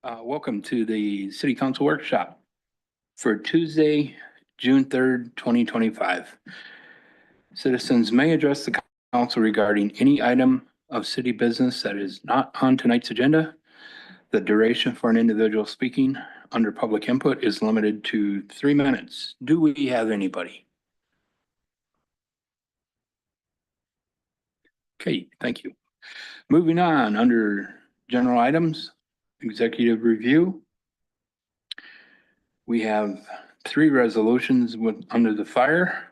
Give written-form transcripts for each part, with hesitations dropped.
Welcome to the City Council Workshop for Tuesday, June 3rd, 2025. Citizens may address the council regarding any item of city business that is not on tonight's agenda. The duration for an individual speaking under public input is limited to 3 minutes. Do we have anybody? Okay, thank you. Moving on, under general items, executive review. We have 3 resolutions under the fire.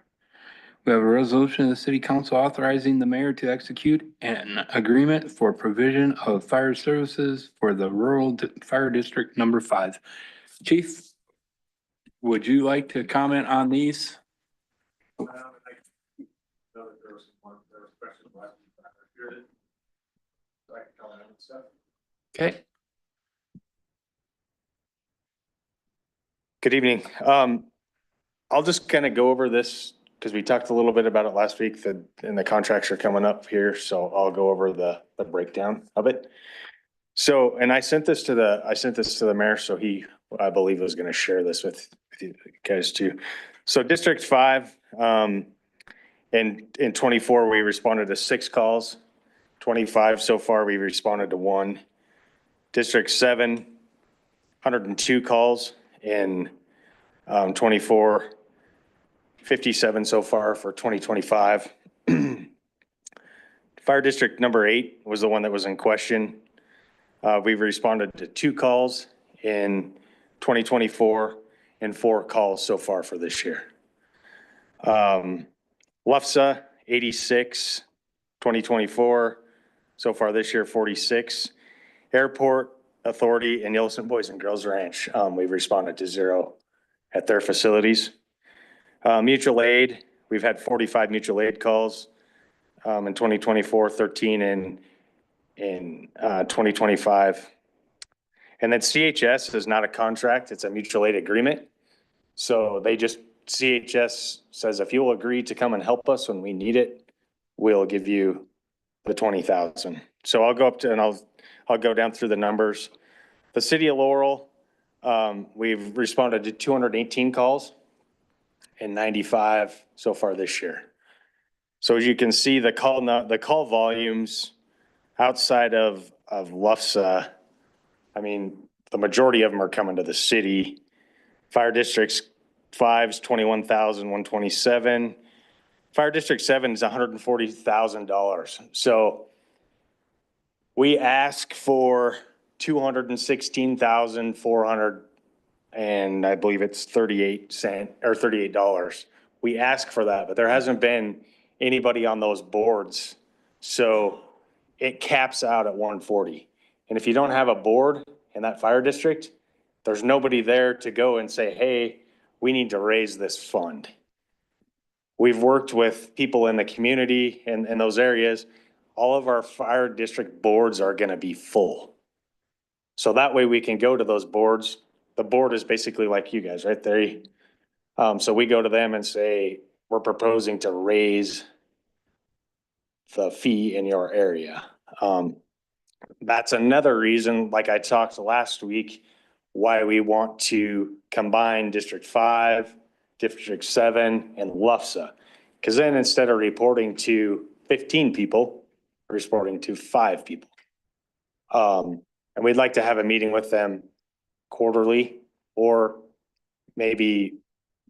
We have a resolution of the city council authorizing the mayor to execute an agreement for provision of fire services for the rural fire district number 5. Chief, would you like to comment on these? Okay. Good evening. I'll just kind of go over this because we talked a little bit about it last week and the contracts are coming up here. So I'll go over the breakdown of it. So, and I sent this to the mayor. So I believe was going to share this with you guys too. So District 5, in 24, we responded to 6 calls. 25 so far, we responded to 1. District 7, 102 calls. In 24, 57 so far for 2025. Fire district number 8 was the one that was in question. We've responded to 2 calls in 2024 and 4 calls so far for this year. LUFSA 86, 2024, so far this year 46. Airport Authority and Yellowstone Boys and Girls Ranch, we've responded to 0 at their facilities. Mutual aid, we've had 45 mutual aid calls in 2024, 13 in 2025. And then CHS is not a contract, it's a mutual aid agreement. So CHS says if you'll agree to come and help us when we need it, we'll give you the 20,000. So I'll go up to, and I'll go down through the numbers. The city of Laurel, we've responded to 218 calls and 95 so far this year. So as you can see, the call volumes outside of LUFSA, I mean, the majority of them are coming to the city. Fire districts 5's 21,127. Fire district 7 is $140,000. So we ask for 216,400, and I believe it's 38 cents or $38. We ask for that, but there hasn't been anybody on those boards. So it caps out at 140. And if you don't have a board in that fire district, there's nobody there to go and say, hey, we need to raise this fund. We've worked with people in the community and in those areas. All of our fire district boards are going to be full. So that way we can go to those boards. The board is basically like you guys, right there. So we go to them and say, we're proposing to raise the fee in your area. That's another reason, like I talked last week, why we want to combine District 5, District 7, and LUFSA. Because then instead of reporting to 15 people, we're reporting to 5 people. And we'd like to have a meeting with them quarterly or maybe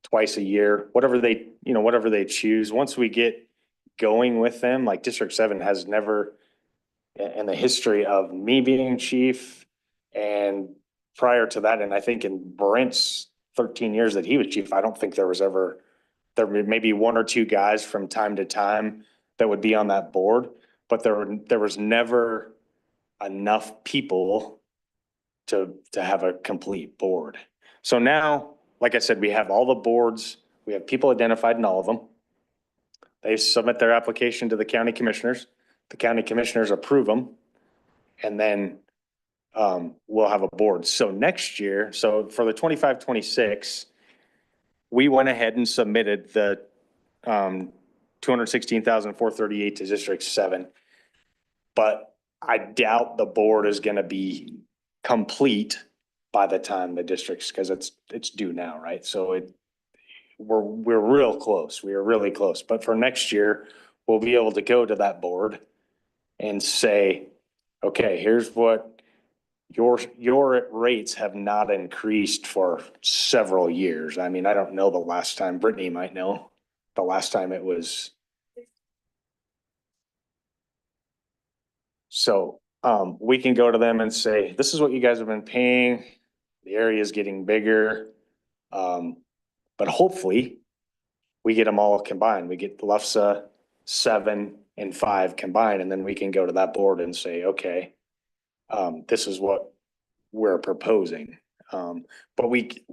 twice a year, whatever they choose. Once we get going with them, like District 7 has never, in the history of me being chief and prior to that, and I think in Brent's 13 years that he was chief, I don't think there may be 1 or 2 guys from time to time that would be on that board, but there was never enough people to have a complete board. So now, like I said, we have all the boards, we have people identified in all of them. They submit their application to the county commissioners. The county commissioners approve them, and then we'll have a board. So next year, so for the 25-26, we went ahead and submitted the 216,438 to District 7, but I doubt the board is going to be complete by the time the districts, cause it's due now, right? So we're real close. We are really close. But for next year, we'll be able to go to that board and say, okay, here's what your rates have not increased for several years. I mean, I don't know the last time, Brittany might know, the last time it was. So, we can go to them and say, this is what you guys have been paying. The area is getting bigger. But hopefully we get them all combined. We get LUFSA 7 and 5 combined, and then we can go to that board and say, okay, this is what we're proposing. But we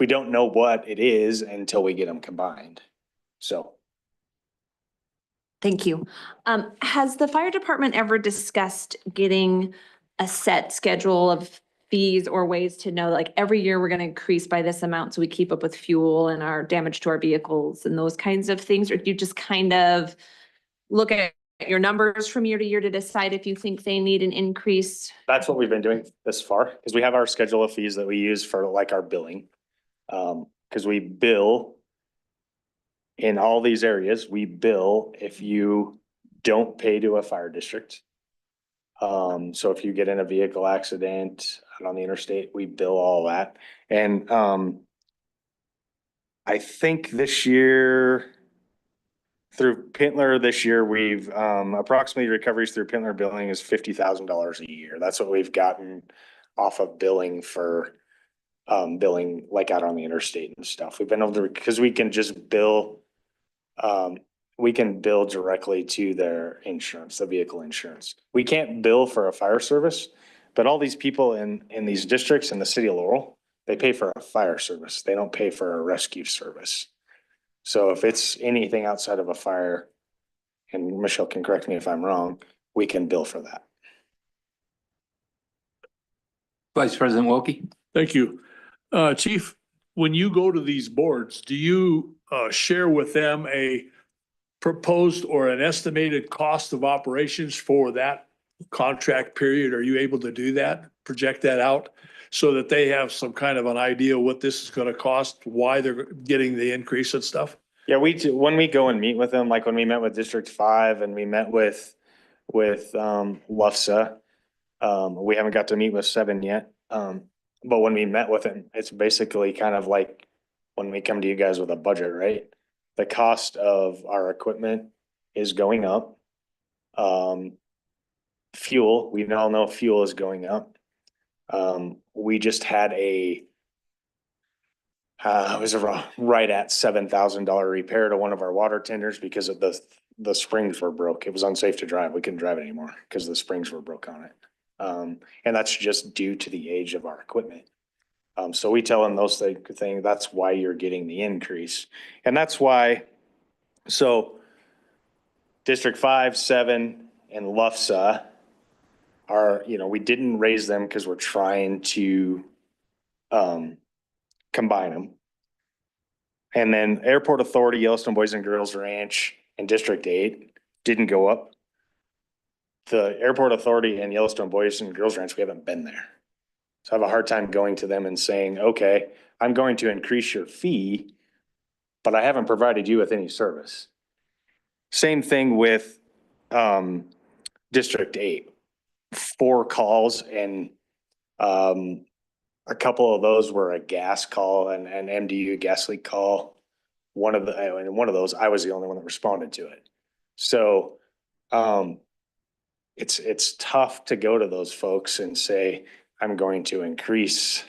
don't know what it is until we get them combined. So. Thank you. Has the fire department ever discussed getting a set schedule of fees or ways to know, like, every year we're gonna increase by this amount so we keep up with fuel and our damage to our vehicles and those kinds of things? Or do you just kind of look at your numbers from year to year to decide if you think they need an increase? That's what we've been doing this far, because we have our schedule of fees that we use for like our billing. Because we bill in all these areas, we bill if you don't pay to a fire district. So if you get in a vehicle accident out on the interstate, we bill all that. And, I think this year through Pintler this year, we've, approximately recoveries through Pintler billing is $50,000 a year. That's what we've gotten off of billing for, billing like out on the interstate and stuff. We've been able to, because we can just bill, we can bill directly to their insurance, the vehicle insurance. We can't bill for a fire service, but all these people in these districts in the city of Laurel, they pay for a fire service. They don't pay for a rescue service. So if it's anything outside of a fire, and Michelle can correct me if I'm wrong, we can bill for that. Vice President Wilkie? Thank you. Chief, when you go to these boards, do you share with them a proposed or an estimated cost of operations for that contract period? Are you able to do that, project that out so that they have some kind of an idea what this is gonna cost, why they're getting the increase and stuff? Yeah, when we go and meet with them, like when we met with District 5 and we met with LUFSA, we haven't got to meet with 7 yet. But when we met with him, it's basically kind of like when we come to you guys with a budget, right? The cost of our equipment is going up. Fuel, we all know fuel is going up. We just had it was right at $7,000 repair to one of our water tenders because of the springs were broke. It was unsafe to drive. We couldn't drive it anymore because the springs were broke on it. And that's just due to the age of our equipment. So we tell them those things, that's why you're getting the increase. And that's why, so District 5, 7, and LUFSA are, we didn't raise them because we're trying to combine them. And then Airport Authority, Yellowstone Boys and Girls Ranch, and District 8 didn't go up. The Airport Authority and Yellowstone Boys and Girls Ranch, we haven't been there. So I have a hard time going to them and saying, okay, I'm going to increase your fee, but I haven't provided you with any service. Same thing with District 8. 4 calls and a couple of those were a gas call and an MDU gas leak call. One of those, I was the only one that responded to it. So it's tough to go to those folks and say, I'm going to increase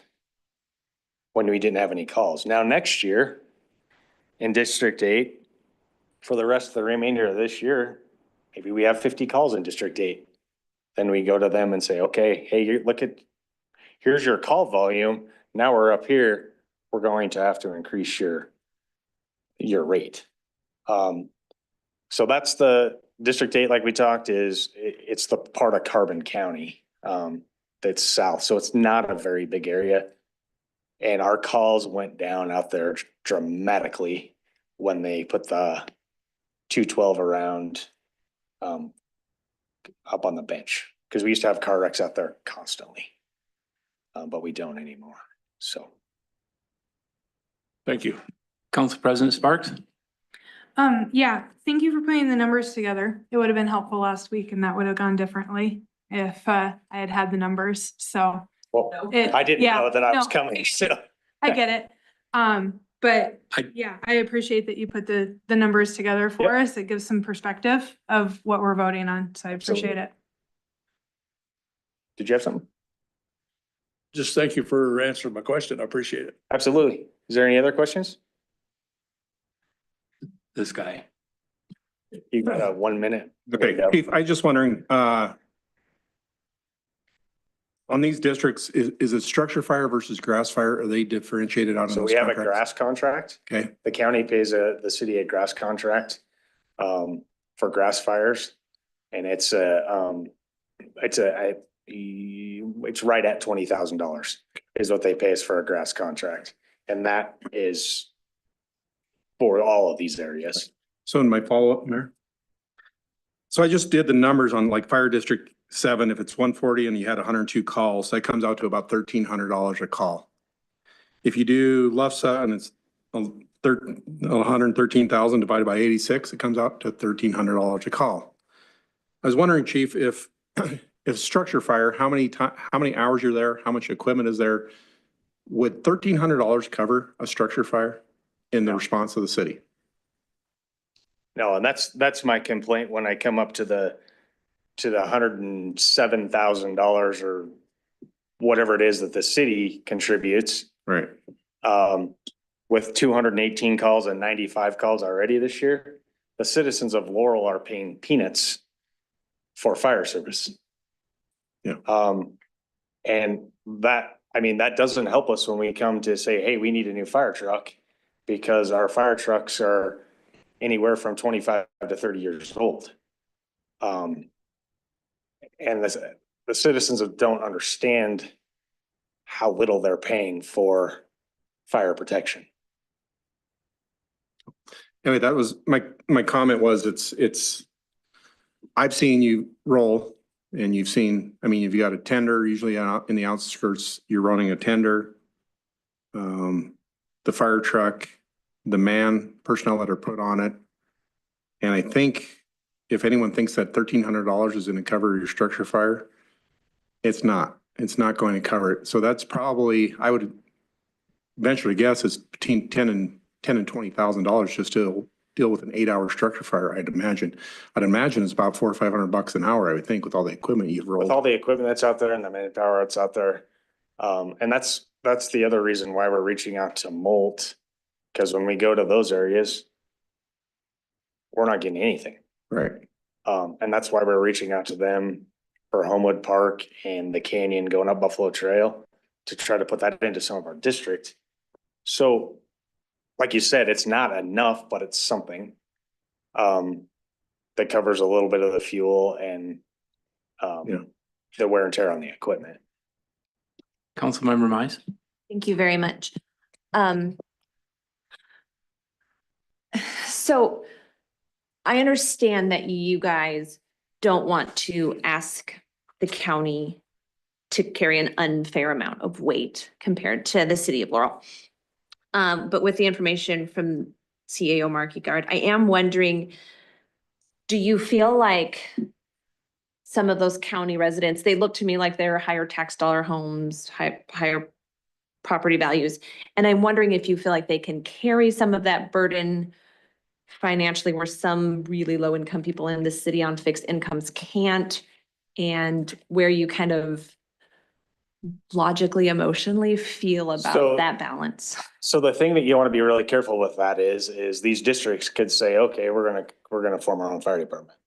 when we didn't have any calls. Now, next year in District 8, for the rest of the remainder of this year, maybe we have 50 calls in District 8. Then we go to them and say, okay, hey, here's your call volume. Now we're up here. We're going to have to increase your rate. So that's the District 8, like we talked, it's the part of Carbon County that's south. So it's not a very big area. And our calls went down out there dramatically when they put the 212 around up on the bench, because we used to have car wrecks out there constantly. but we don't anymore. So. Thank you. Council President Sparks? Yeah, thank you for putting the numbers together. It would have been helpful last week and that would have gone differently if I had had the numbers. So Well, it. I didn't yeah, know that I was no, coming, so. I get it. But I- yeah, I appreciate that you put the numbers together for Yep. us. It gives some perspective of what we're voting on. So I appreciate it. Did you have something? Just thank you for answering my question. I appreciate it. Absolutely. Is there any other questions? This guy. You got a 1 minute. Okay, Chief, I just wondering, on these districts, is it structure fire versus grass fire? Are they differentiated out of So those we have a contracts? grass contract. Okay, The county pays the city a grass contract for grass fires. And it's it's right at $20,000 is what they pay us for a grass contract. And that is for all of these areas. so in my follow-up, Mayor. So I just did the numbers on like Fire District 7, if it's 140 and you had 102 calls, that comes out to about $1,300 a call. If you do LUFSA and it's 113,000 divided by 86, it comes out to $1,300 a call. I was wondering, Chief, if structure fire, how many hours you're there, how much equipment is there? Would $1,300 cover a structure fire in the response of the city? No, and that's my complaint when I come up to the $107,000 or whatever it is that the city contributes. Right. With 218 calls and 95 calls already this year, the citizens of Laurel are paying peanuts for fire service. Yeah. And that, I mean, that doesn't help us when we come to say, hey, we need a new fire truck because our fire trucks are anywhere from 25 to 30 years old. And the citizens don't understand how little they're paying for fire protection. Anyway, that was my comment was I've seen you roll and you've seen, I mean, you've got a tender, usually out in the outskirts, you're running a tender. The fire truck, the personnel that are put on it. And I think if anyone thinks that $1,300 is going to cover your structure fire, it's not going to cover it. So that's probably, I would venture to guess it's between $10,000 and $20,000 just to deal with an 8-hour structure fire. I'd imagine it's about $400 or $500 an hour, I would think, with all the equipment you've rolled. With all the equipment that's out there and the manpower that's out there. And that's the other reason why we're reaching out to Molt. Because when we go to those areas, we're not getting anything. Right. And that's why we're reaching out to them for Homewood Park and the canyon going up Buffalo Trail to try to put that into some of our district. So like you said, it's not enough, but it's something that covers a little bit of the fuel and the wear and tear on the equipment. Councilmember Mize? Thank you very much. So I understand that you guys don't want to ask the county to carry an unfair amount of weight compared to the city of Laurel. But with the information from CAO Markey Guard, I am wondering, do you feel like some of those county residents, they look to me like they're higher tax dollar homes, higher property values. And I'm wondering if you feel like they can carry some of that burden financially where some really low income people in the city on fixed incomes can't, and where you kind of logically, emotionally feel So- about that balance. So the thing that you want to be really careful with that is these districts could say, okay, we're gonna form our own fire department.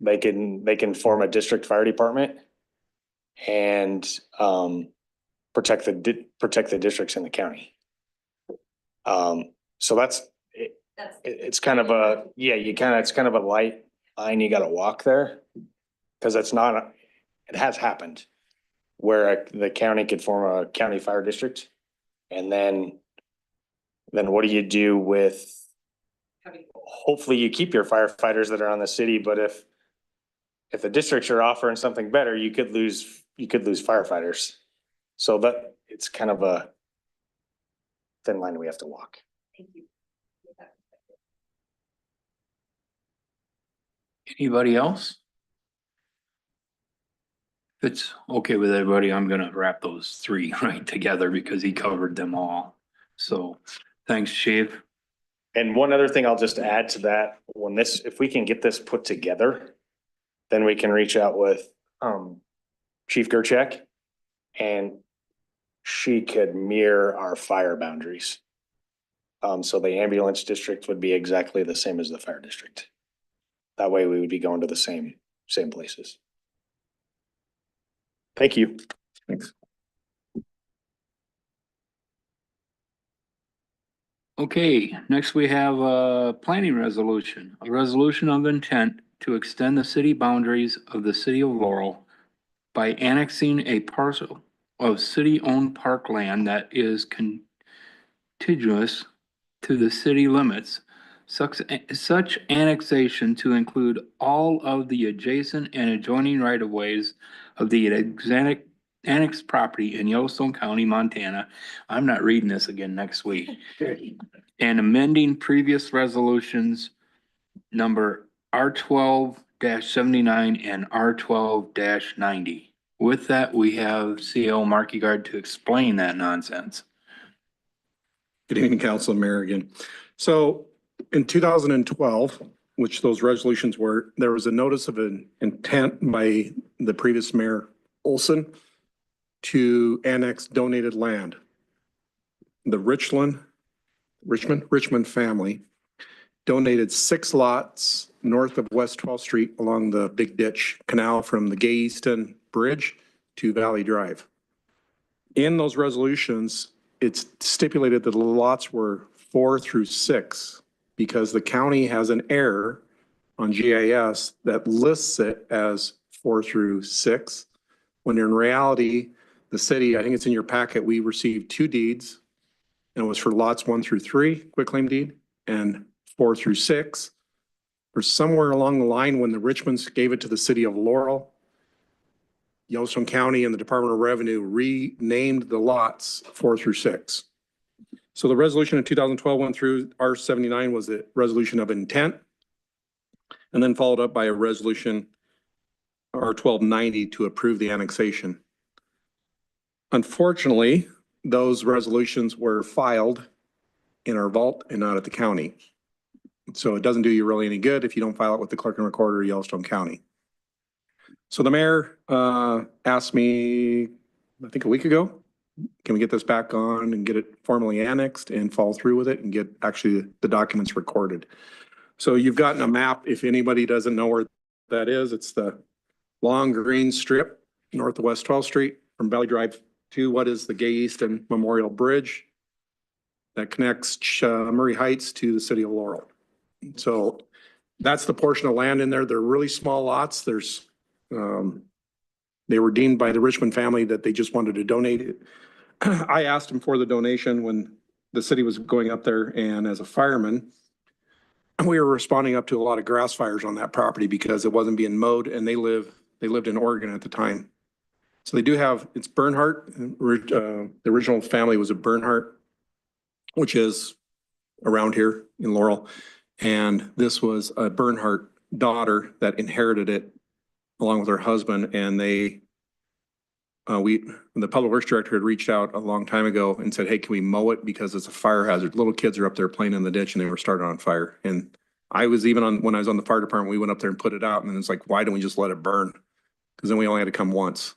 They can form a district fire department and protect the districts in the county. So it's kind of a, it's kind of a light line you gotta walk there. Cause it has happened where the county could form a county fire district. And then what do you do with, hopefully you keep your firefighters that are on the city, but if the districts are offering something better, you could lose you could lose firefighters. So that, it's kind of a thin line we have to walk. Anybody else? If it's okay with everybody, I'm gonna wrap those three right together because he covered them all. So, thanks, Chief. And one other thing I'll just add to that, when this, if we can get this put together, then we can reach out with Chief Gerchak, and she could mirror our fire boundaries. So the ambulance district would be exactly the same as the fire district. That way we would be going to the same places. Thank you. Thanks. Okay, next we have a planning resolution, a resolution of intent to extend the city boundaries of the city of Laurel by annexing a parcel of city-owned parkland that is contiguous to the city limits. Such annexation to include all of the adjacent and adjoining right-of-ways of the annexed property in Yellowstone County, Montana. I'm not reading this again next week. And amending previous resolutions number R12-79 and R12-90. With that, we have CO Markey Guard to explain that nonsense. Good evening, Council and Mayor again. So in 2012, which those resolutions were, there was a notice of an intent by the previous Mayor Olson to annex donated land. The Richmond family donated 6 lots north of West 12th Street along the Big Ditch Canal from the Gay Easton Bridge to Valley Drive. In those resolutions, it's stipulated that the lots were 4 through 6 because the county has an error on GIS that lists it as 4 through 6, when in reality, the city, I think it's in your packet, we received 2 deeds, and it was for lots 1 through 3, quitclaim deed, and 4 through 6. Or somewhere along the line, when the Richmonds gave it to the city of Laurel, Yellowstone County and the Department of Revenue renamed the lots 4 through 6. So the resolution in 2012 went through. R79 was the resolution of intent, and then followed up by a resolution R1290 to approve the annexation. Unfortunately, those resolutions were filed in our vault and not at the county. So it doesn't do you really any good if you don't file it with the clerk and recorder of Yellowstone County. So the mayor asked me, I think a week ago, can we get this back on and get it formally annexed and follow through with it and get actually the documents recorded? So you've gotten a map. If anybody doesn't know where that is, it's the long green strip north of West 12th Street from Valley Drive to what is the Gay Easton Memorial Bridge that connects Murray Heights to the city of Laurel. So that's the portion of land in there. They're really small lots. There's they were deemed by the Richmond family that they just wanted to donate it. I asked them for the donation when the city was going up there, and as a fireman, we were responding up to a lot of grass fires on that property because it wasn't being mowed, and they lived in Oregon at the time. So they do have, it's Bernhardt, the original family was a Bernhardt, which is around here in Laurel. And this was a Bernhardt daughter that inherited it along with her husband, and the public works director had reached out a long time ago and said, hey, can we mow it because it's a fire hazard? Little kids are up there playing in the ditch and they were started on fire. And I was even when I was on the fire department, we went up there and put it out, and then it's like, why don't we just let it burn? Because then we only had to come once.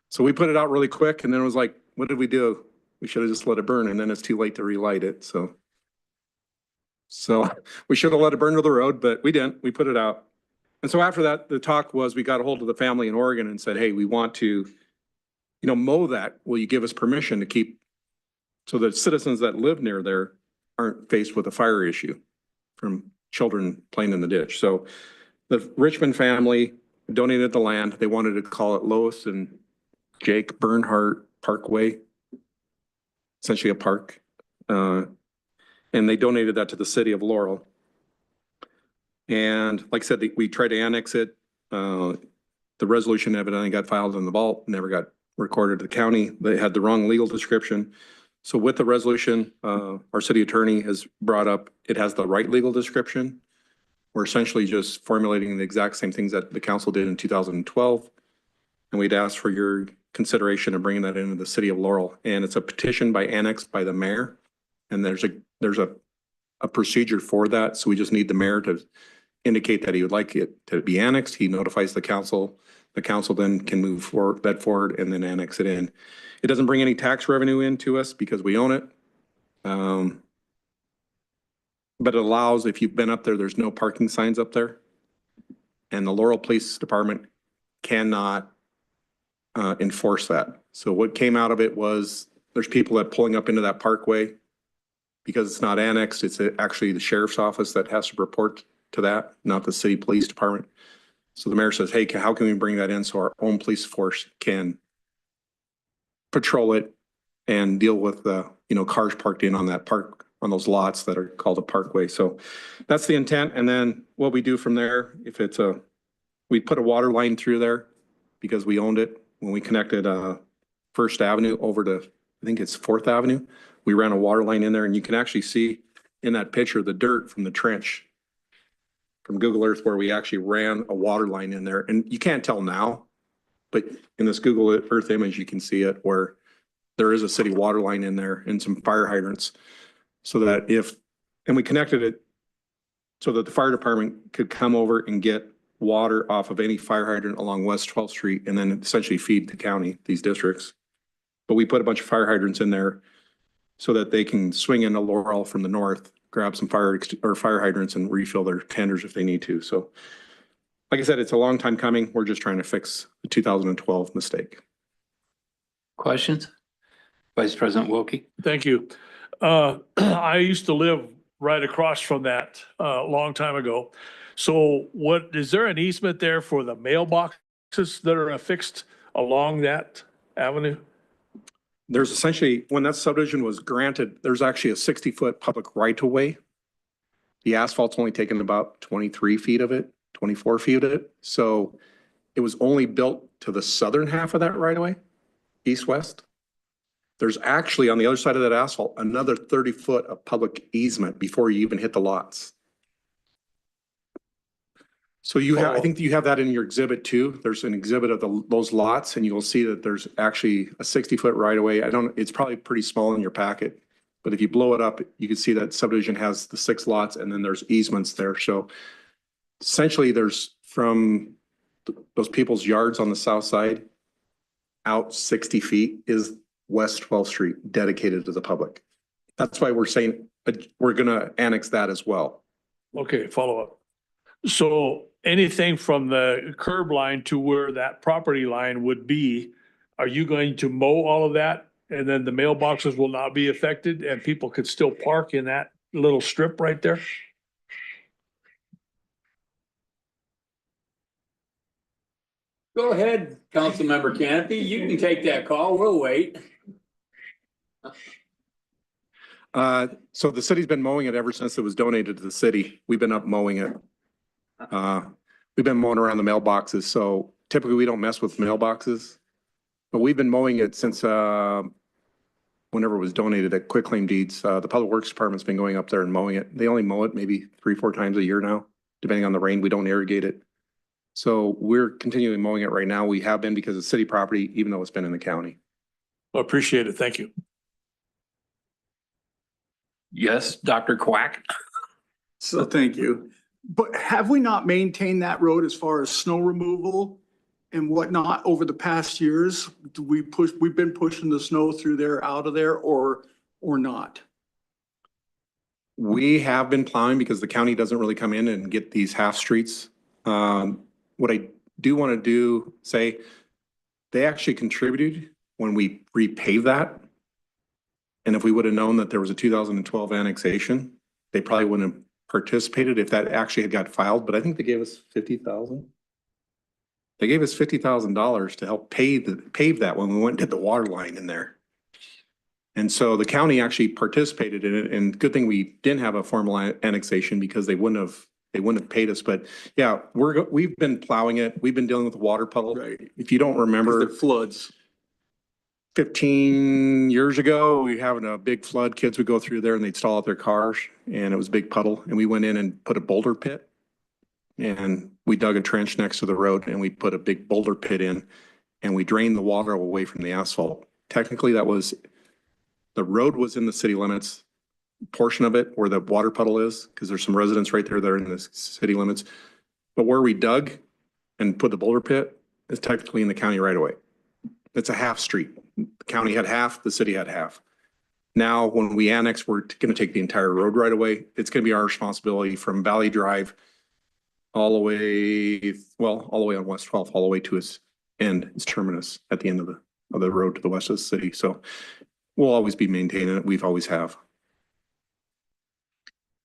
So we put it out really quick, and then it was like, what did we do? We should have just let it burn, and then it's too late to relight it. So we should have let it burn to the road, but we didn't. We put it out. And so after that, the talk was, we got a hold of the family in Oregon and said, hey, we want to, mow that. Will you give us permission to keep, so that citizens that live near there aren't faced with a fire issue from children playing in the ditch? So the Richmond family donated the land. They wanted to call it Lois and Jake Bernhardt Parkway, essentially a park. And they donated that to the city of Laurel. And like I said, we tried to annex it. The The resolution evidently got filed in the vault, never got recorded to the county. They had the wrong legal description. So with the resolution, our city attorney has brought up, it has the right legal description. We're essentially just formulating the exact same things that the council did in 2012. And we'd ask for your consideration of bringing that into the city of Laurel. And it's a petition by annex by the mayor. And there's a procedure for that. So we just need the mayor to indicate that he would like it to be annexed. He notifies the council. The council then can move forward and then annex it in. It doesn't bring any tax revenue in to us because we own it. But it allows, if you've been up there, there's no parking signs up there. And the Laurel Police Department cannot enforce that. So what came out of it was there's people that pulling up into that parkway because it's not annexed. It's actually the sheriff's office that has to report to that, not the city police department. So the mayor says, hey, how can we bring that in so our own police force can patrol it and deal with the, cars parked in on that on those lots that are called a parkway. So that's the intent. And then what we do from there, if it's we put a water line through there because we owned it when we connected First Avenue over to, I think it's 4th Avenue. We ran a water line in there and you can actually see in that picture, the dirt from the trench from Google Earth where we actually ran a water line in there. And you can't tell now, but in this Google Earth image, you can see it where there is a city water line in there and some fire hydrants. So that and we connected it so that the fire department could come over and get water off of any fire hydrant along West 12th Street and then essentially feed the county, these districts. But we put a bunch of fire hydrants in there so that they can swing into Laurel from the north, grab some fire hydrants and refill their tenders if they need to. So like I said, it's a long time coming. We're just trying to fix the 2012 mistake. Questions? Vice President Wilkie? Thank you. I used to live right across from that a long time ago. So is there an easement there for the mailboxes that are affixed along that avenue? There's essentially, when that subdivision was granted, there's actually a 60-foot public right-of-way. The asphalt's only taken about 23 feet of it, 24 feet of it. So it was only built to the southern half of that right-of-way, east-west. There's actually, on the other side of that asphalt, another 30 foot of public easement before you even hit the lots. So I think you have that in your exhibit too. There's an exhibit of those lots and you'll see that there's actually a 60-foot right of way. It's probably pretty small in your packet, but if you blow it up, you can see that subdivision has the 6 lots and then there's easements there. So essentially there's from those people's yards on the south side out 60 feet is West 12th Street dedicated to the public. That's why we're saying we're going to annex that as well. Okay, follow up. So anything from the curb line to where that property line would be, are you going to mow all of that? And then the mailboxes will not be affected and people could still park in that little strip right there? Go ahead, Councilmember Canopy. You can take that call. We'll wait. So the city's been mowing it ever since it was donated to the city. We've been up mowing it. We've been mowing around the mailboxes. So typically we don't mess with mailboxes, but we've been mowing it since whenever it was donated at quitclaim deeds. The Public Works Department's been going up there and mowing it. They only mow it maybe 3-4 times a year now, depending on the rain. We don't irrigate it. So we're continuing mowing it right now. We have been because it's city property, even though it's been in the county. Appreciate it. Thank you. Yes, Dr. Quack? So thank you. But have we not maintained that road as far as snow removal and whatnot over the past years? We've been pushing the snow through there, out of there, or not? We have been plowing because the county doesn't really come in and get these half streets. What I do want to do, say, they actually contributed when we repaved that. And if we would have known that there was a 2012 annexation, they probably wouldn't have participated if that actually had got filed. But I think they gave us $50,000. They gave us $50,000 to help pave that when we went and did the water line in there. And so the county actually participated in it. And good thing we didn't have a formal annexation because they wouldn't have they wouldn't have paid us, but yeah, we've been plowing it. We've been dealing with the water puddle. Right. If you don't remember, The floods. 15 years ago, we having a big flood. Kids would go through there and they'd stall out their cars and it was a big puddle. And we went in and put a boulder pit. And we dug a trench next to the road and we put a big boulder pit in and we drained the water away from the asphalt. Technically, the road was in the city limits, portion of it where the water puddle is, because there's some residents right there that are in the city limits. But where we dug and put the boulder pit is technically in the county right away. It's a half street. The county had half, the city had half. Now, when we annex, we're going to take the entire road right away. It's going to be our responsibility from Valley Drive all the way, well, all the way on West 12th, all the way to its end, its terminus at the end of the road to the west of the city. So we'll always be maintaining it. We've always have.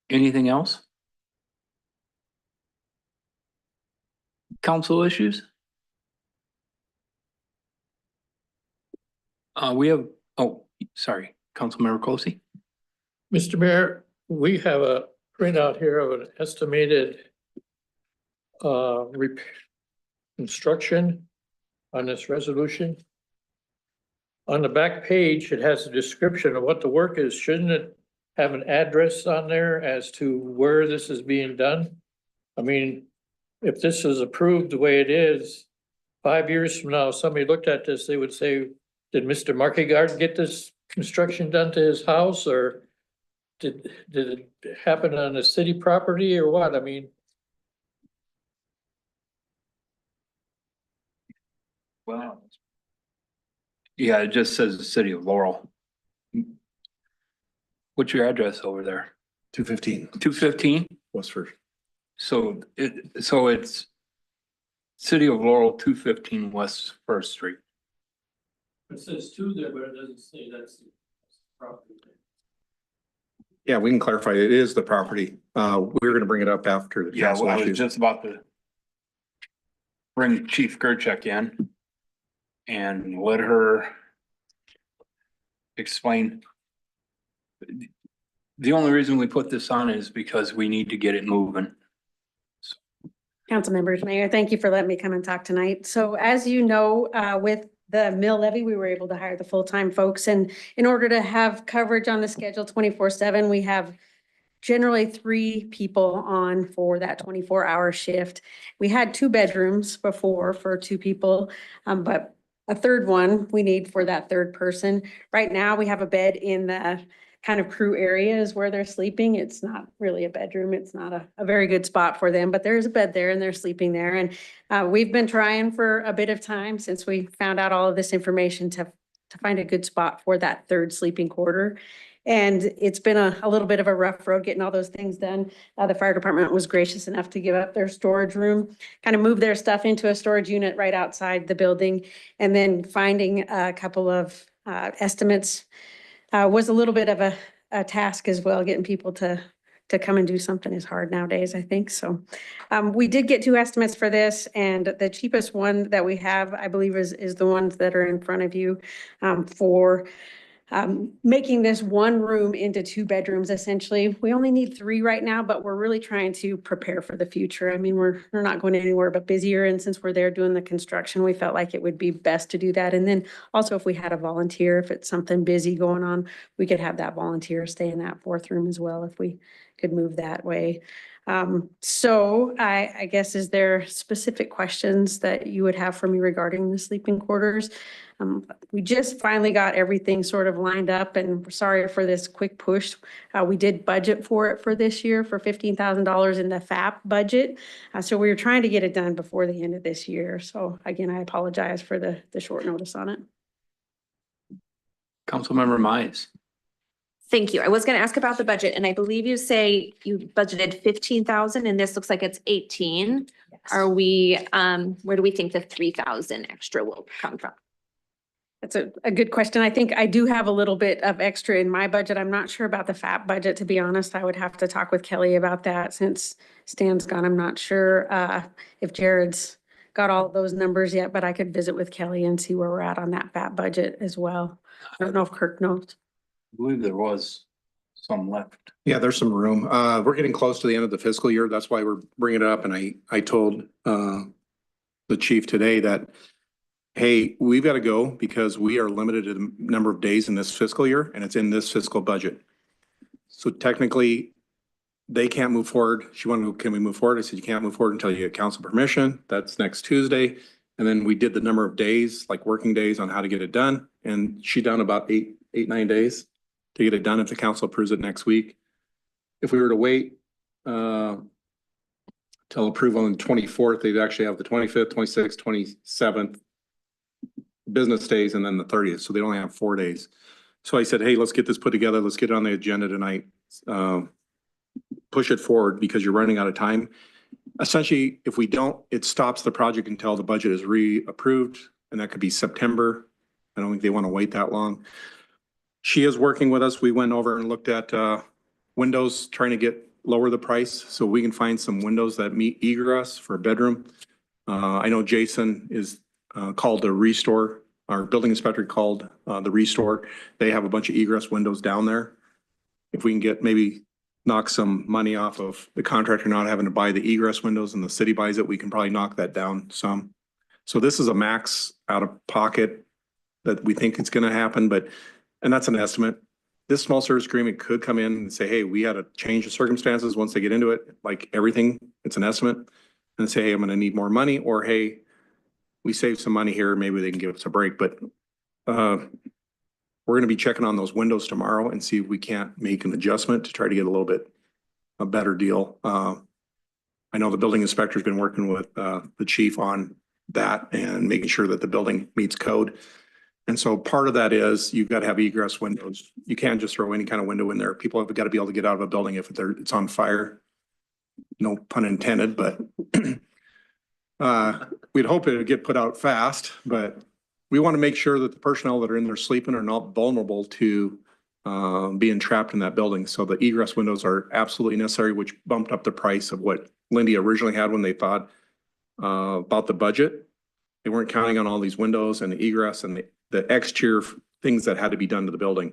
Anything else? Council issues? We have, oh, sorry, Councilmember Closey. Mr. Mayor, we have a printout here of an estimated construction on this resolution. On the back page, it has a description of what the work is. Shouldn't it have an address on there as to where this is being done? I mean, if this is approved the way it is, 5 years from now, somebody looked at this, they would say, did Mr. Markegard get this construction done to his house, or did it happen on a city property or what? I mean, Wow. Yeah, it just says the city of Laurel. What's your address over there? 215 215? West First. So it's city of Laurel, 215 West First Street. it says two there, but it doesn't say that's the property. Yeah, we can clarify. It is the property. We're going to bring it up after the Yeah, council well, I was issues. just about to bring Chief Gerchuk in and let her explain. The only reason we put this on is because we need to get it moving. Council members, Mayor, thank you for letting me come and talk tonight. So as you know, with the mill levy, we were able to hire the full-time folks. And in order to have coverage on the schedule 24/7, we have generally 3 people on for that 24-hour shift. We had 2 bedrooms before for 2 people, but a third one we need for that third person. Right now, we have a bed in the kind of crew area is where they're sleeping. It's not really a bedroom. It's not a very good spot for them, but there's a bed there and they're sleeping there. And we've been trying for a bit of time since we found out all of this information to find a good spot for that third sleeping quarter. And it's been a little bit of a rough road getting all those things done. The fire department was gracious enough to give up their storage room, kind of move their stuff into a storage unit right outside the building. And then finding a couple of estimates was a little bit of a task as well. Getting people to come and do something is hard nowadays, I think. So we did get 2 estimates for this, and the cheapest one that we have, I believe, is the ones that are in front of you for making this one room into 2 bedrooms, essentially. We only need 3 right now, but we're really trying to prepare for the future. I mean, we're not going anywhere but busier. And since we're there doing the construction, we felt like it would be best to do that. And then also if we had a volunteer, if it's something busy going on, we could have that volunteer stay in that 4th room as well, if we could move that way. So I guess, is there specific questions that you would have for me regarding the sleeping quarters? We just finally got everything sort of lined up, and we're sorry for this quick push. We did budget for it for this year for $15,000 in the FAP budget. So we were trying to get it done before the end of this year. So again, I apologize for the short notice on it. Councilmember Mize. Thank you. I was gonna ask about the budget, and I believe you say you budgeted 15,000 and this looks like it's 18. Are we, where do we think the 3,000 extra will come from? That's a good question. I think I do have a little bit of extra in my budget. I'm not sure about the FAP budget, to be honest. I would have to talk with Kelly about that since Stan's gone. I'm not sure if Jared's got all of those numbers yet, but I could visit with Kelly and see where we're at on that FAP budget as well. I don't know if Kirk knows. I believe there was some left. Yeah, there's some room. We're getting close to the end of the fiscal year. That's why we're bringing it up. And I told, the chief today that, hey, we've got to go because we are limited to the number of days in this fiscal year and it's in this fiscal budget. So technically, they can't move forward. She wanted to know, can we move forward? I said, you can't move forward until you get council permission. That's next Tuesday. And then we did the number of days, like working days on how to get it done. And she done about 9 days to get it done if the council approves it next week. If we were to wait, till approval on the 24th, they'd actually have the 25th, 26th, 27th business days and then the 30th. So they only have 4 days. So I said, hey, let's get this put together. Let's get it on the agenda tonight. Push it forward because you're running out of time. Essentially, if we don't, it stops the project until the budget is re-approved, and that could be September. I don't think they want to wait that long. She is working with us. We went over and looked at windows, trying to lower the price so we can find some windows that meet egress for a bedroom. I know Jason is called the Restore. Our building inspector called the Restore. They have a bunch of egress windows down there. If we can maybe knock some money off of the contractor not having to buy the egress windows and the city buys it, we can probably knock that down some. So this is a max out of pocket that we think it's gonna happen, and that's an estimate. This small service agreement could come in and say, hey, we had a change of circumstances once they get into it, like everything, it's an estimate. And say, hey, I'm gonna need more money, or hey, we saved some money here, maybe they can give us a break, but we're gonna be checking on those windows tomorrow and see if we can't make an adjustment to try to get a better deal. I know the building inspector's been working with the chief on that and making sure that the building meets code. And so part of that is you've got to have egress windows. You can't just throw any kind of window in there. People have got to be able to get out of a building if it's on fire. No pun intended, but we'd hope it would get put out fast, but we want to make sure that the personnel that are in there sleeping are not vulnerable to being trapped in that building. So the egress windows are absolutely necessary, which bumped up the price of what Lindy originally had when they thought about the budget. They weren't counting on all these windows and the egress and the exterior things that had to be done to the building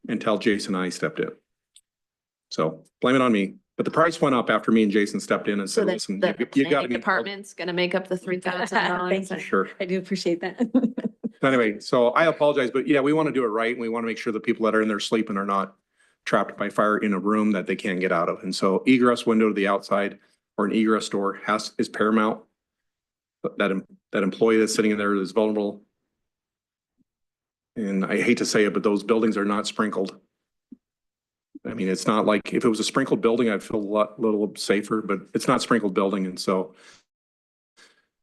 until Jason and I stepped in. So blame it on me. But the price went up after me and Jason stepped in and So said, that's listen, the you got to planning be. department's gonna make up the $3,000. Thank you. Sure. I do appreciate that. Anyway, so I apologize, but yeah, we want to do it right. And we want to make sure the people that are in there sleeping are not trapped by fire in a room that they can't get out of. And so egress window to the outside or an egress door is paramount. That employee that's sitting in there is vulnerable. And I hate to say it, but those buildings are not sprinkled. I mean, it's not like if it was a sprinkled building, I'd feel a little safer, but it's not sprinkled building. And so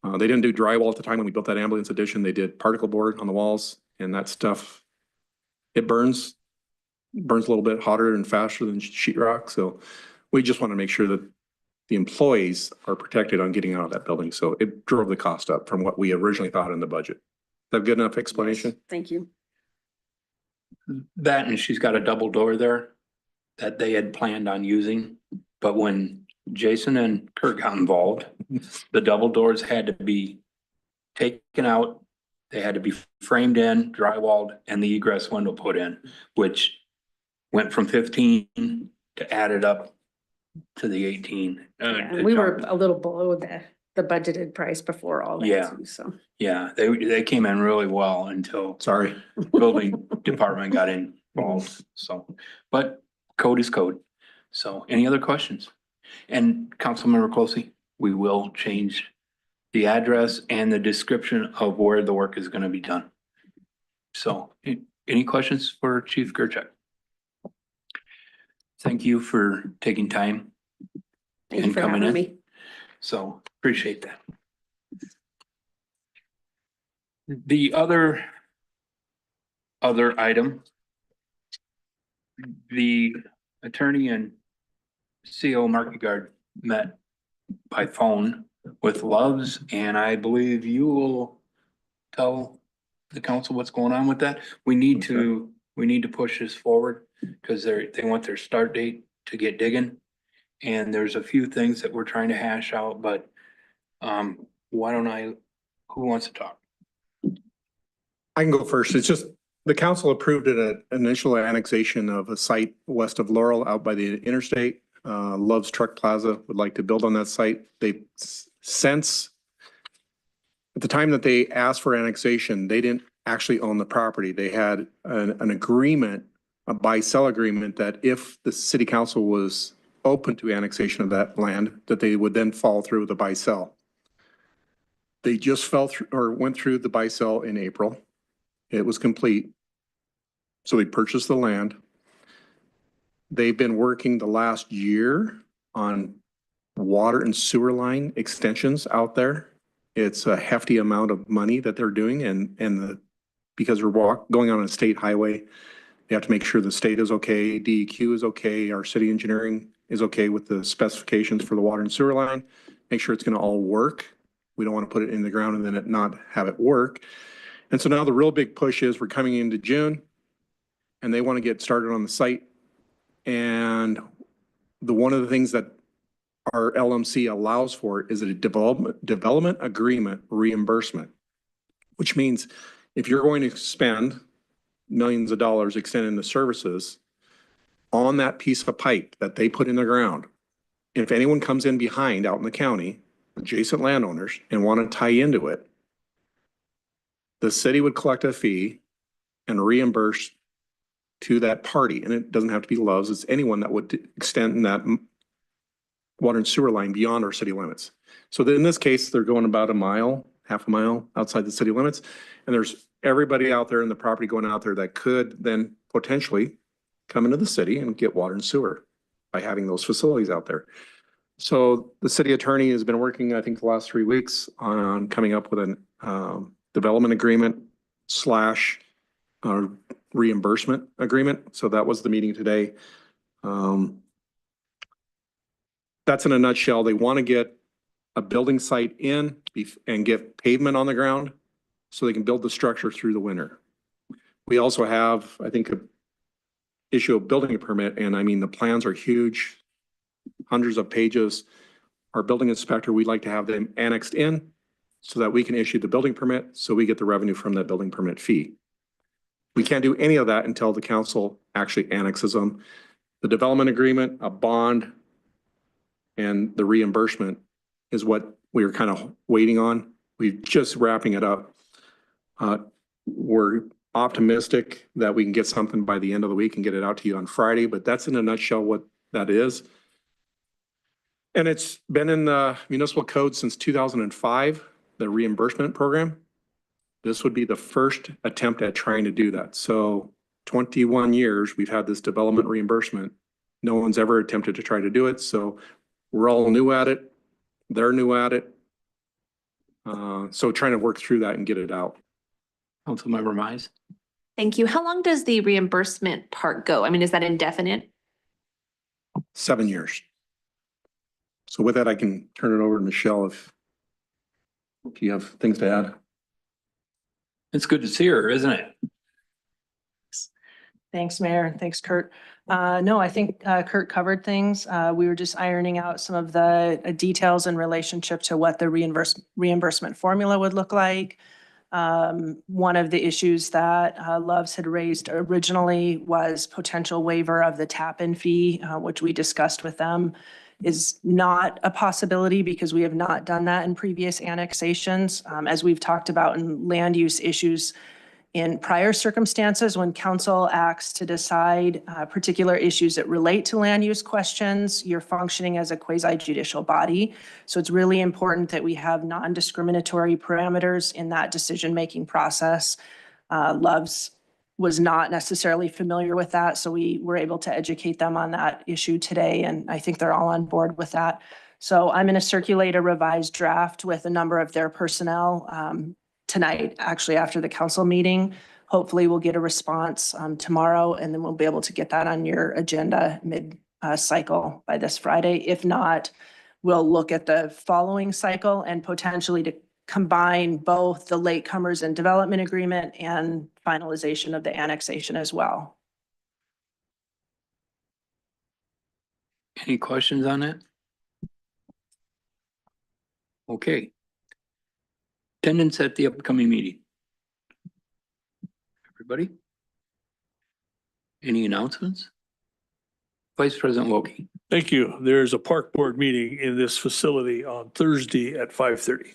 they didn't do drywall at the time when we built that ambulance addition. They did particle board on the walls, and that stuff, it burns a little bit hotter and faster than sheetrock. So we just want to make sure that the employees are protected on getting out of that building. So it drove the cost up from what we originally thought in the budget. Is that a good enough explanation? Thank you. That, and she's got a double door there that they had planned on using, but when Jason and Kurt got involved, the double doors had to be taken out. They had to be framed in, drywalled, and the egress window put in, which went from 15 to added up to the 18. Yeah, we were a little below the budgeted price before all Yeah. that too, so. Yeah, they came in really well until Sorry. building department got involved, so, but code is code. So any other questions? And Councilmember Closey, we will change the address and the description of where the work is gonna be done. So any questions for Chief Gerchak? Thank you for taking time. Thank you And for coming having in. me. So appreciate that. The other item, the attorney and CO Market Guard met by phone with Loves, and I believe you will tell the council what's going on with that. We need to push this forward because they want their start date to get digging. And there's a few things that we're trying to hash out, but who wants to talk? I can go first. It's just The council approved an initial annexation of a site west of Laurel out by the interstate. Love's Truck Plaza would like to build on that site. They since, at the time that they asked for annexation, they didn't actually own the property. They had an agreement, a buy-sell agreement, that if the city council was open to annexation of that land, that they would then follow through with the buy-sell. They just fell through or went through the buy-sell in April. It was complete. So they purchased the land. They've been working the last year on water and sewer line extensions out there. It's a hefty amount of money that they're doing, because we're going on a state highway, they have to make sure the state is okay, DEQ is okay, our city engineering is okay with the specifications for the water and sewer line, make sure it's gonna all work. We don't want to put it in the ground and then not have it work. And so now the real big push is we're coming into June and they want to get started on the site. And one of the things that our LMC allows for is a development agreement reimbursement, which means if you're going to spend millions of dollars extending the services on that piece of pipe that they put in the ground, if anyone comes in behind out in the county, adjacent landowners, and want to tie into it, the city would collect a fee and reimburse to that party. And it doesn't have to be Love's, it's anyone that would extend that water and sewer line beyond our city limits. So in this case, they're going about a mile, half a mile outside the city limits. And there's everybody out there in the property going out there that could then potentially come into the city and get water and sewer by having those facilities out there. So the city attorney has been working, I think, the last 3 weeks on coming up with an development agreement / reimbursement agreement. So that was the meeting today. That's in a nutshell. They want to get a building site in and get pavement on the ground so they can build the structure through the winter. We also have, I think, an issue of building a permit, and I mean, the plans are huge, hundreds of pages. Our building inspector, we'd like to have them annexed in so that we can issue the building permit, so we get the revenue from that building permit fee. We can't do any of that until the council actually annexes them. The development agreement, a bond, and the reimbursement is what we were kind of waiting on. We're just wrapping it up. We're optimistic that we can get something by the end of the week and get it out to you on Friday, but that's in a nutshell what that is. And it's been in the municipal code since 2005, the reimbursement program. This would be the first attempt at trying to do that. So 21 years, we've had this development reimbursement. No one's ever attempted to try to do it. So we're all new at it. They're new at it. So trying to work through that and get it out. Councilmember Mize. Thank you. How long does the reimbursement part go? I mean, is that indefinite? 7 years. So with that, I can turn it over to Michelle if you have things to add. It's good to see her, isn't it? Thanks, Mayor. Thanks, Kurt. No, I think Kurt covered things. We were just ironing out some of the details in relationship to what the reimbursement formula would look like. One of the issues that Loves had raised originally was potential waiver of the tap-in fee, which we discussed with them, is not a possibility because we have not done that in previous annexations. As we've talked about in land use issues in prior circumstances, when council acts to decide particular issues that relate to land use questions, you're functioning as a quasi judicial body. So it's really important that we have non-discriminatory parameters in that decision-making process. Loves was not necessarily familiar with that, so we were able to educate them on that issue today, and I think they're all on board with that. So I'm going to circulate a revised draft with a number of their personnel tonight, actually after the council meeting. Hopefully we'll get a response tomorrow, and then we'll be able to get that on your agenda mid-cycle by this Friday. If not, we'll look at the following cycle and potentially to combine both the latecomers and development agreement and finalization of the annexation as well. Any questions on that? Okay. Attendance at the upcoming meeting. Everybody? Any announcements? Vice President Wilkie. Thank you. There's a park board meeting in this facility on Thursday at 5:30.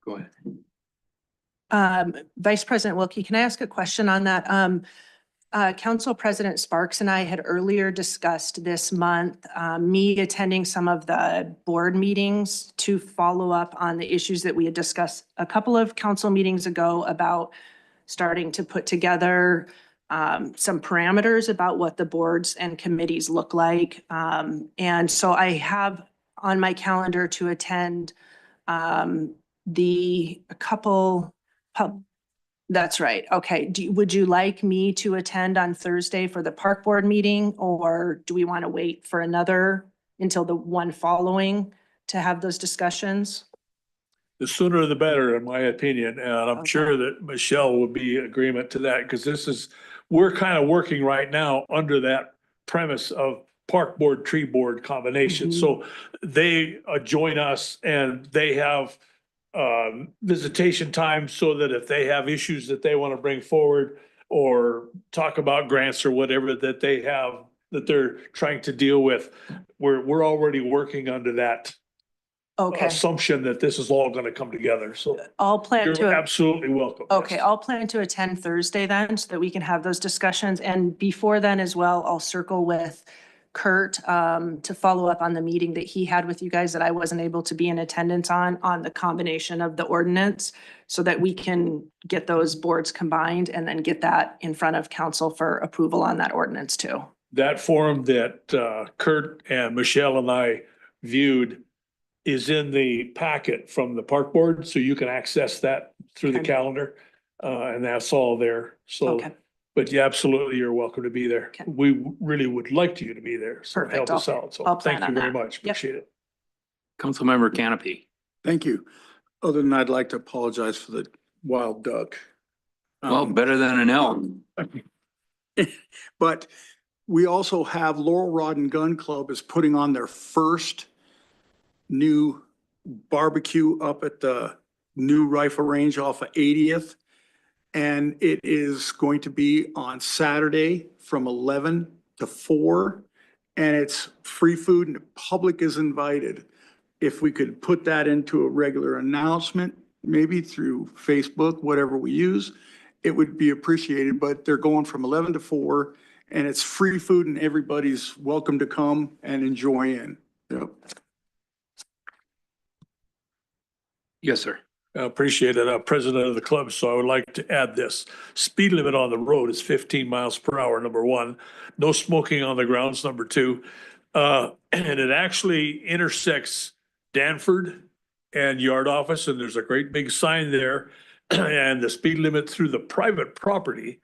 Go ahead. Vice President Wilkie, can I ask a question on that? Council President Sparks and I had earlier discussed this month, me attending some of the board meetings to follow up on the issues that we had discussed a couple of council meetings ago about starting to put together some parameters about what the boards and committees look like. And so I have on my calendar to attend that's right. Okay. Would you like me to attend on Thursday for the park board meeting, or do we want to wait for until the one following to have those discussions? The sooner the better, in my opinion, and I'm Okay. sure that Michelle would be in agreement to that, because we're kind of working right now under that premise of park board, tree board combination. Mhm. So they join us and they have visitation time, so that if they have issues that they want to bring forward or talk about grants or whatever that they have, that they're trying to deal with, we're already working under that Okay. assumption that this is all going to come together. So I'll plan you're to. absolutely welcome. Okay, Yes. I'll plan to attend Thursday then so that we can have those discussions. And before then as well, I'll circle with Kurt to follow up on the meeting that he had with you guys that I wasn't able to be in attendance on the combination of the ordinance, so that we can get those boards combined and then get that in front of council for approval on that ordinance too. That form that Kurt and Michelle and I viewed is in the packet from the park board, so you can access that through the Okay. calendar. And that's all there. So, Okay, but yeah, absolutely, you're welcome to be there. Okay. We really would like you to be there. So help Perfect. us out. So I'll plan thank you on very that. much. Yep. Appreciate it. Councilmember Canopy. Thank you. Other than I'd like to apologize for the wild duck. Well, better than an elk. But we also have Laurel Rod and Gun Club is putting on their first new barbecue up at the new rifle range off of 80th. And it is going to be on Saturday from 11 to 4. And it's free food and the public is invited. If we could put that into a regular announcement, maybe through Facebook, whatever we use, it would be appreciated. But they're going from 11 to 4 and it's free food and everybody's welcome to come and enjoy in. Yep. Yes, sir. I appreciate it. I'm president of the club, so I would like to add this. Speed limit on the road is 15 miles per hour, number one. No smoking on the grounds, number two. And it actually intersects Danford and Yard Office, and there's a great big sign there. And the speed limit through the private property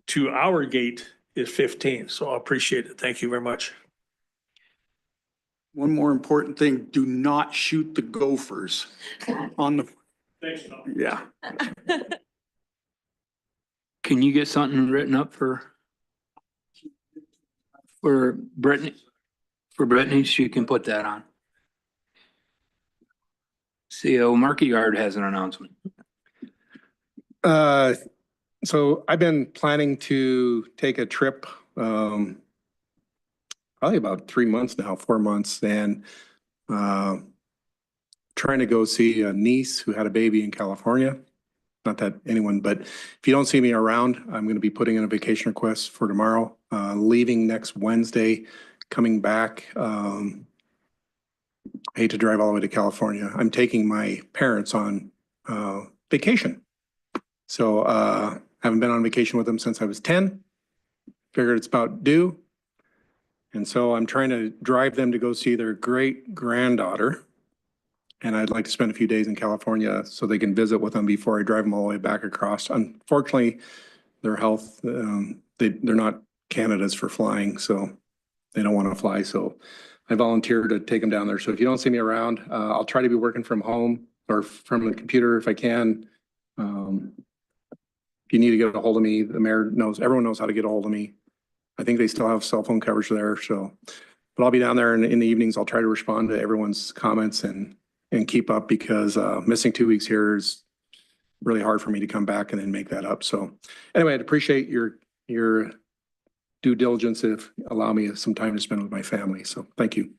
to our gate is 15. So I appreciate it. Thank you very much. One more important thing, do not shoot the gophers on the, Thanks, Tom. yeah. Can you get something written up for Brittany? For Brittany, she can put that on. CO Market Yard has an announcement. So I've been planning to take a trip, probably about 3 months now, 4 months, and trying to go see a niece who had a baby in California. Not that anyone, but if you don't see me around, I'm going to be putting in a vacation request for tomorrow, leaving next Wednesday, coming back. I hate to drive all the way to California. I'm taking my parents on vacation. So haven't been on vacation with them since I was 10. Figured it's about due. And so I'm trying to drive them to go see their great granddaughter. And I'd like to spend a few days in California so they can visit with them before I drive them all the way back across. Unfortunately, their health, they're not candidates for flying, so they don't want to fly. So I volunteered to take them down there. So if you don't see me around, I'll try to be working from home or from the computer if I can. If you need to get a hold of me, the mayor knows, everyone knows how to get a hold of me. I think they still have cell phone coverage there, so. But I'll be down there in the evenings. I'll try to respond to everyone's comments and keep up because missing 2 weeks here is really hard for me to come back and then make that up. So anyway, I'd appreciate your due diligence if allow me some time to spend with my family. So thank you.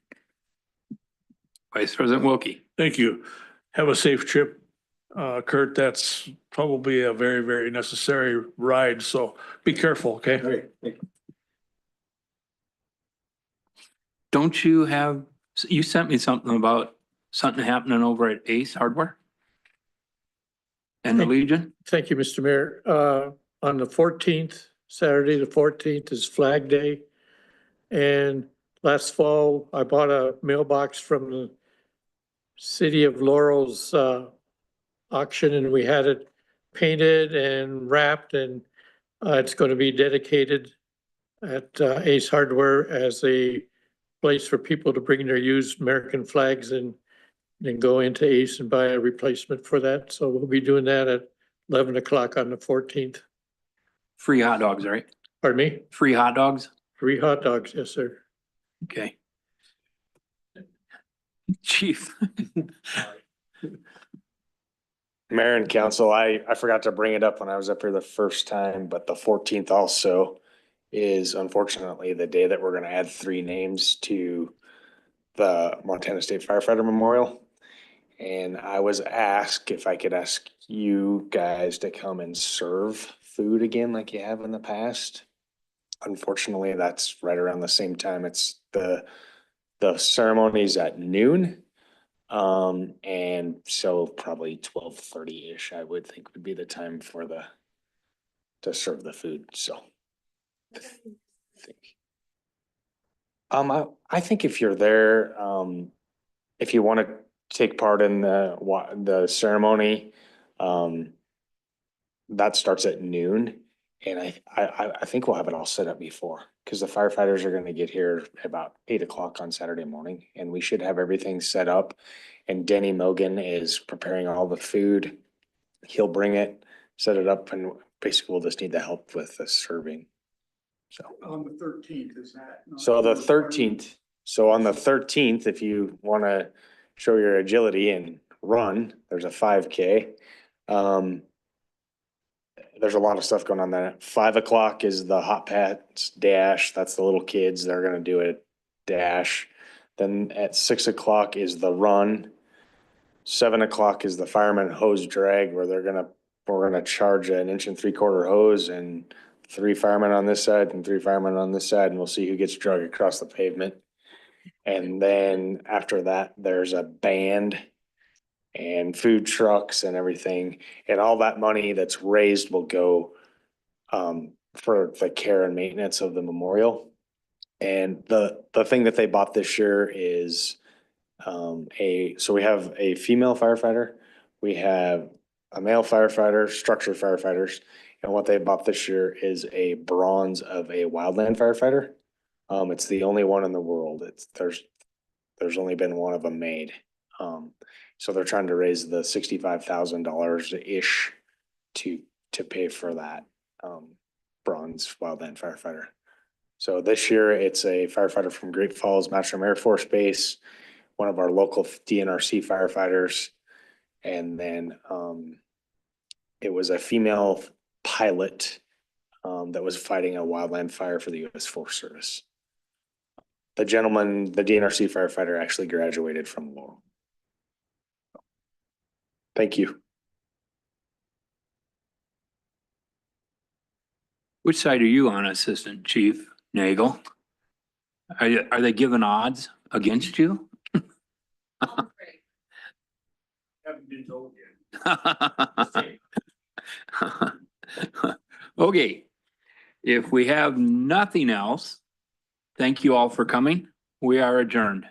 Vice President Wilkie. Thank you. Have a safe trip. Kurt, that's probably a very, very necessary ride, so be careful, okay? Don't you have, you sent me something about something happening over at Ace Hardware? And the Legion? Thank you, Mr. Mayor. On the 14th, Saturday, the 14th is Flag Day. And last fall, I bought a mailbox from the City of Laurel's auction, and we had it painted and wrapped, and it's going to be dedicated at Ace Hardware as a place for people to bring their used American flags and then go into Ace and buy a replacement for that. So we'll be doing that at 11 o'clock on the 14th. Free hot dogs, right? Pardon me? Free hot dogs? Free hot dogs, yes, sir. Okay. Chief. Mayor and council, I forgot to bring it up when I was up here the first time, but the 14th also is unfortunately the day that we're gonna add 3 names to the Montana State Firefighter Memorial. And I was asked if I could ask you guys to come and serve food again like you have in the past. Unfortunately, that's right around the same time. It's the ceremony's at noon. And so probably 12:30-ish, I would think would be the time for to serve the food, so. I think if you're there, if you want to take part in the ceremony, that starts at noon. And I think we'll have it all set up before, because the firefighters are gonna get here about 8 o'clock on Saturday morning, and we should have everything set up. And Denny Mogan is preparing all the food. He'll bring it, set it up, and basically we'll just need the help with the serving. So. On the 13th, is that? not- So the 13th, so on the 13th, if you want to show your agility and run, there's a 5K. There's a lot of stuff going on there. 5 o'clock is the Hot Pats Dash. That's the little kids. They're going to do a dash. Then at 6 o'clock is the run. 7 o'clock is the fireman hose drag, where we're gonna charge an 1 3/4 hose and 3 firemen on this side and 3 firemen on this side, and we'll see who gets dragged across the pavement. And then after that, there's a band and food trucks and everything, and all that money that's raised will go for the care and maintenance of the memorial. And the thing that they bought this year is so we have a female firefighter, we have a male firefighter, structure firefighters, and what they bought this year is a bronze of a wildland firefighter. It's the only one in the world. There's only been one of them made. So they're trying to raise the $65,000-ish to pay for that bronze wildland firefighter. So this year it's a firefighter from Great Falls Matcham Air Force Base, one of our local DNRC firefighters, and then it was a female pilot that was fighting a wildland fire for the U.S. Forest Service. The gentleman, the DNRC firefighter, actually graduated from Laurel. Thank you. Which side are you on, Assistant Chief Nagel? Are they giving odds against you? Haven't been told yet. Okay, if we have nothing else, thank you all for coming. We are adjourned.